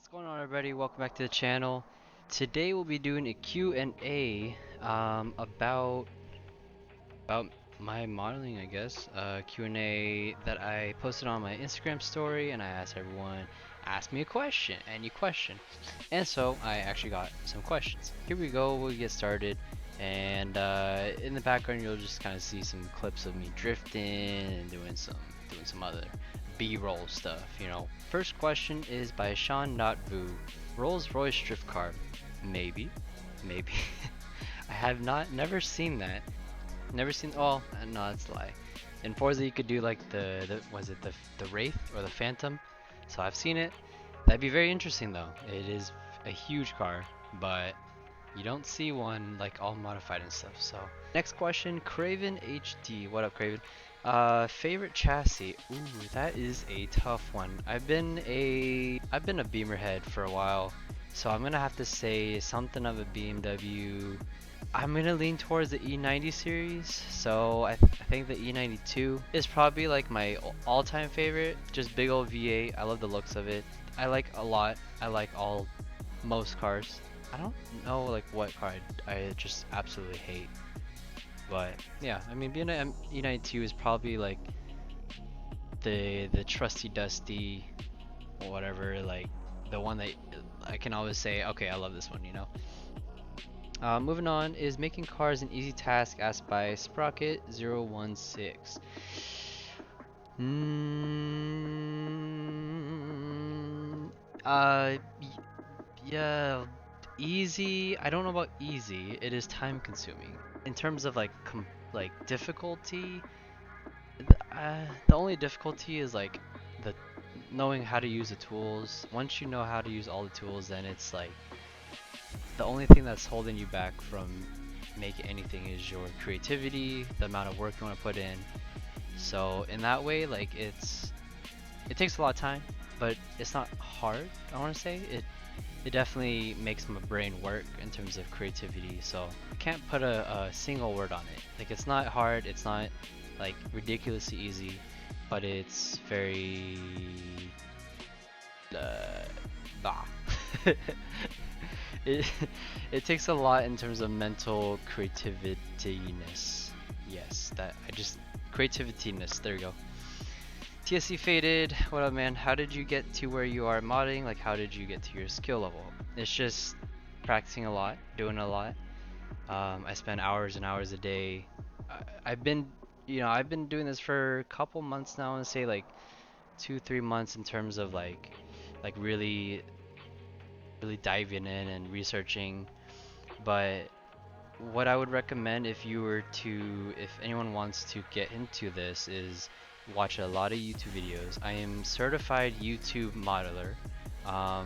What's going on, everybody? Welcome back to the channel. Today we'll be doing a Q&A about my modeling, I guess. Q&A that I posted on my Instagram story, and I asked everyone, ask me a question, any question. And so I actually got some questions. Here we go. We'll get started. And in the background, you'll just kind of see some clips of me drifting and doing some other B-roll stuff, you know. First question is by Sean Not Vu. Rolls Royce drift car. Maybe. Maybe. I have never seen that. Never seen. Oh, no, that's a lie. In Forza, you could do like the Wraith or the Phantom. So I've seen it. That'd be very interesting though. It is a huge car, but you don't see one like all modified and stuff. So next question, Craven HD. What up, Craven? Favorite chassis. Ooh, that is a tough one. I've been a Beamer head for a while, so I'm gonna have to say something of a BMW. I'm gonna lean towards the E90 series, so I think the E92 is probably like my all-time favorite. Just big old V8. I love the looks of it. I like a lot. I like most cars. I don't know like what car I just absolutely hate. But yeah, I mean being an E92 is probably like the trusty dusty or whatever, like the one that I can always say, okay, I love this one, you know. Moving on, is making cars an easy task, asked by Sprocket016. Mm, uh, yeah, easy. I don't know about easy. It is time consuming. In terms of like difficulty, the only difficulty is like the knowing how to use the tools. Once you know how to use all the tools, then it's like the only thing that's holding you back from making anything is your creativity, the amount of work you want to put in. So in that way, like it takes a lot of time, but it's not hard. I want to say it definitely makes my brain work in terms of creativity. So I can't put a single word on it. Like it's not hard. It's not like ridiculously easy, but it's very bah. it it takes a lot in terms of mental creativityness. Yes, that I just creativityness. There you go. TSC Faded, what up, man? How did you get to where you are modding? Like, how did you get to your skill level? It's just practicing a lot, doing a lot. I spend hours and hours a day. I've been doing this for a couple months now. I would say like 2, 3 months in terms of like really diving in and researching. But what I would recommend if anyone wants to get into this is watch a lot of YouTube videos. I am certified YouTube modeler. I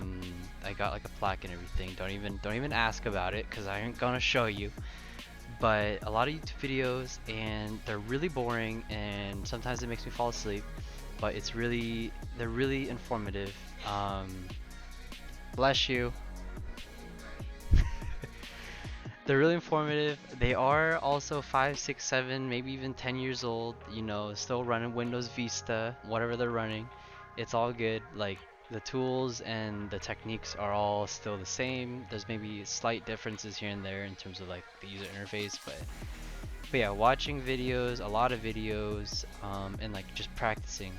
got like a plaque and everything. Don't even ask about it because I ain't gonna show you. But a lot of YouTube videos, and they're really boring and sometimes it makes me fall asleep. But they're really informative. Bless you. They're really informative. They are also 5, 6, 7, maybe even 10 years old, you know, still running Windows Vista, whatever they're running. It's all good. Like the tools and the techniques are all still the same. There's maybe slight differences here and there in terms of like the user interface, but yeah, watching videos, a lot of videos, and like just practicing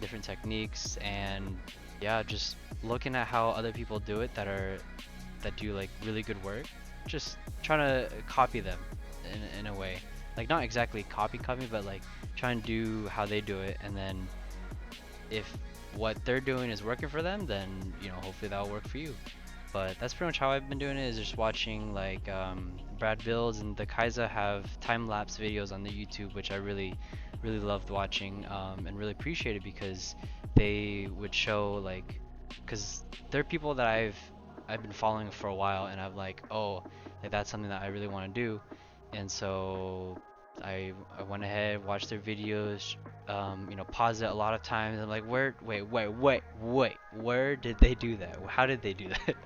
different techniques, and yeah, just looking at how other people do it that do like really good work, just trying to copy them in a way, like not exactly copy, but like try and do how they do it, and then if what they're doing is working for them, then you know hopefully that'll work for you. But that's pretty much how I've been doing it, is just watching like Brad Builds and the Kaiser have time-lapse videos on the YouTube, which I really loved watching, and really appreciated because they would show like, because they're people that I've been following for a while, and I'm like, oh, like that's something that I really want to do, and so I went ahead, watched their videos, pause it a lot of times. I'm like, wait, where did they do that? How did they do that?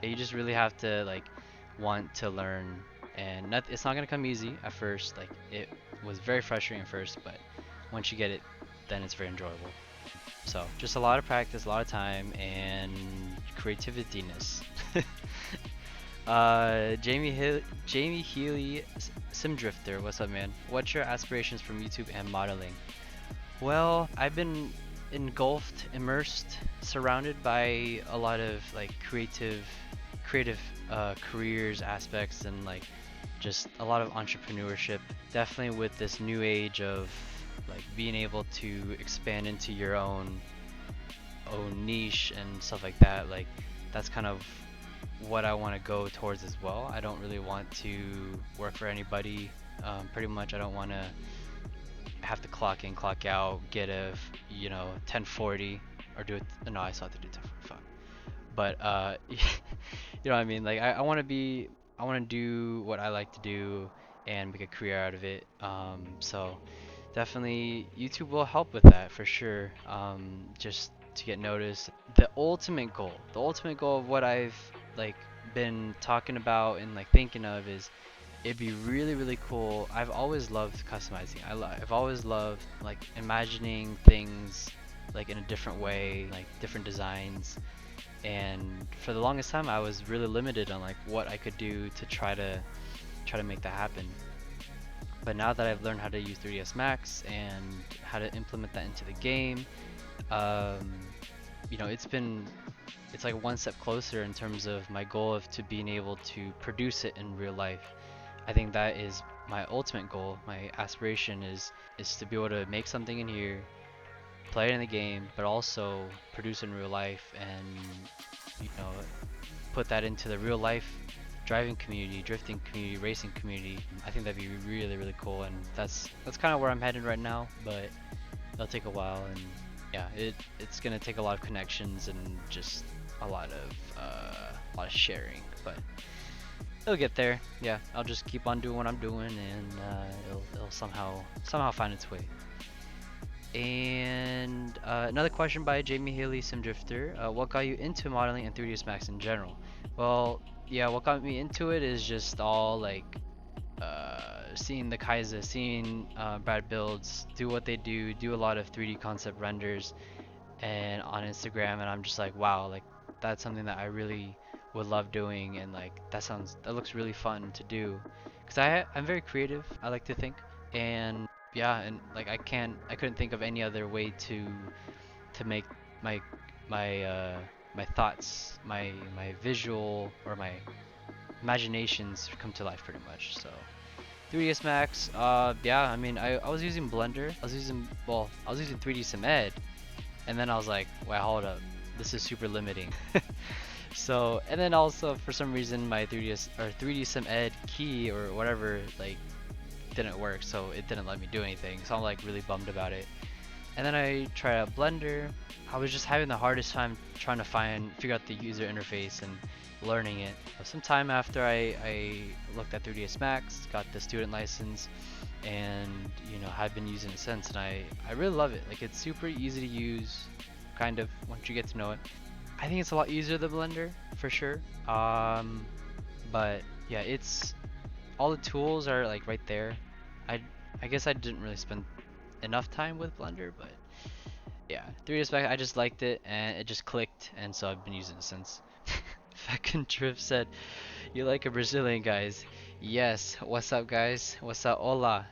You just really have to like want to learn, and it's not gonna come easy at first. Like it was very frustrating at first, but once you get it, then it's very enjoyable. So just a lot of practice, a lot of time, and creativityness. Jamie Healy, Simdrifter, what's up, man? What's your aspirations from YouTube and modeling? Well, I've been engulfed, immersed, surrounded by a lot of like creative careers aspects and like just a lot of entrepreneurship. Definitely with this new age of like being able to expand into your own niche and stuff like that. Like that's kind of what I want to go towards as well. I don't really want to work for anybody. Pretty much, I don't want to have to clock in, clock out, get a 1040 or do it. No, I still have to do 1045. But you know what I mean. Like I want to do what I like to do and make a career out of it. So definitely YouTube will help with that for sure. Just to get noticed. The ultimate goal of what I've like been talking about and like thinking of is it'd be really really cool. I've always loved customizing. I've always loved like imagining things like in a different way, like different designs. And for the longest time, I was really limited on like what I could do to try to make that happen. But now that I've learned how to use 3ds Max and how to implement that into the game, um, it's like one step closer in terms of my goal of to being able to produce it in real life. I think that is my ultimate goal. My aspiration is to be able to make something in here, play it in the game, but also produce it in real life and you know put that into the real life driving community, drifting community, racing community. I think that'd be really really cool, and that's kind of where I'm headed right now. But it'll take a while, and yeah, it's gonna take a lot of connections and just a lot of sharing. But it'll get there. Yeah, I'll just keep on doing what I'm doing, and it'll somehow find its way. And another question by Jamie Haley Simdrifter. What got you into modeling and 3ds Max in general? Well, yeah, what got me into it is just all like seeing the Kaiser, seeing Brad Builds do what they do a lot of 3D concept renders and on Instagram, and I'm just like, wow, like that's something that I really would love doing, and like that looks really fun to do, cause I'm very creative, I like to think, and yeah, and like I couldn't think of any other way to make my my thoughts, my visual or my imaginations come to life pretty much. So 3ds Max, yeah, I mean I was using Blender, I was using 3D Sim and then I was like, wow, hold up, this is super limiting. So, and then also for some reason my 3D Sim key or whatever like didn't work, so it didn't let me do anything. So I'm like really bummed about it. And then I tried out Blender. I was just having the hardest time trying to figure out the user interface and learning it. Some time after I looked at 3ds Max, got the student license, and have been using it since, and I really love it. Like it's super easy to use, kind of once you get to know it. I think it's a lot easier than Blender for sure. But yeah, it's all the tools are like right there. I I guess I didn't really spend enough time with Blender, but yeah, 3ds Max I just liked it and it just clicked, and so I've been using it since. Fucking Drift said, "You like a Brazilian, guys?" Yes. What's up, guys? What's up? Hola.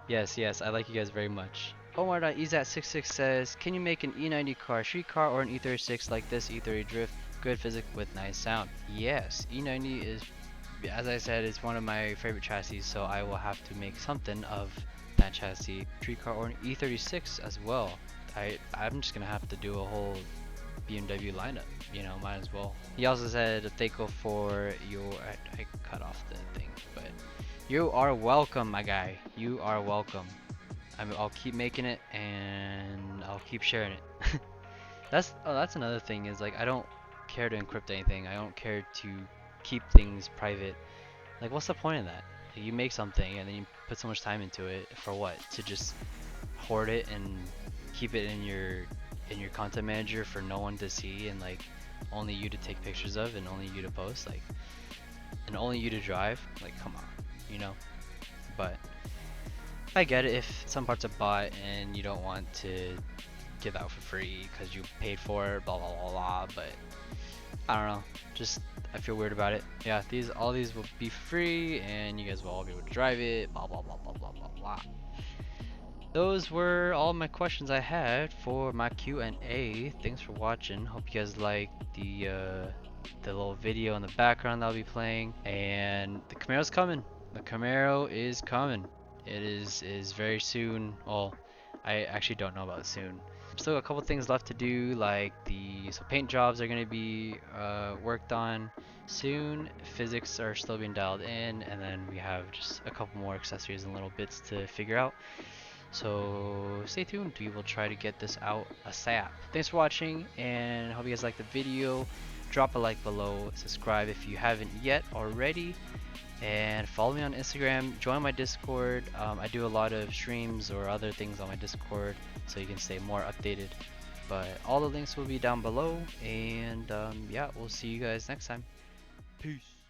Yes, yes. I like you guys very much. Omar.ezat66 says, "Can you make an E90 car, street car, or an E36 like this E30 Drift? Good physics with nice sound." Yes, E90 is, as I said, it's one of my favorite chassis, so I will have to make something of that chassis. Street car or an E36 as well. I'm just gonna have to do a whole BMW lineup, might as well. He also said thank you for your. I cut off the thing, but you are welcome, my guy. You are welcome. I'll keep making it and I'll keep sharing it. That's another thing is like I don't care to encrypt anything. I don't care to keep things private. Like what's the point of that? Like, you make something and then you put so much time into it for what? To just hoard it and keep it in your content manager for no one to see and like only you to take pictures of and only you to post, like, and only you to drive. Like come on. But I get it if some parts are bought and you don't want to give out for free because you paid for it, blah blah blah blah. But I don't know, just I feel weird about it. Yeah, all these will be free, and you guys will all be able to drive it. Blah blah blah blah blah blah blah. Those were all my questions I had for my Q&A. Thanks for watching. Hope you guys liked the little video in the background that I'll be playing. And the Camaro's coming. The Camaro is coming. It is very soon. Well, I actually don't know about soon. Still got a couple things left to do, like so paint jobs are gonna be worked on soon. Physics are still being dialed in, and then we have just a couple more accessories and little bits to figure out. So stay tuned. We will try to get this out ASAP. Thanks for watching, and hope you guys liked the video. Drop a like below, subscribe if you haven't yet already, and follow me on Instagram. Join my Discord. I do a lot of streams or other things on my Discord, so you can stay more updated. But all the links will be down below, and yeah, we'll see you guys next time. Peace.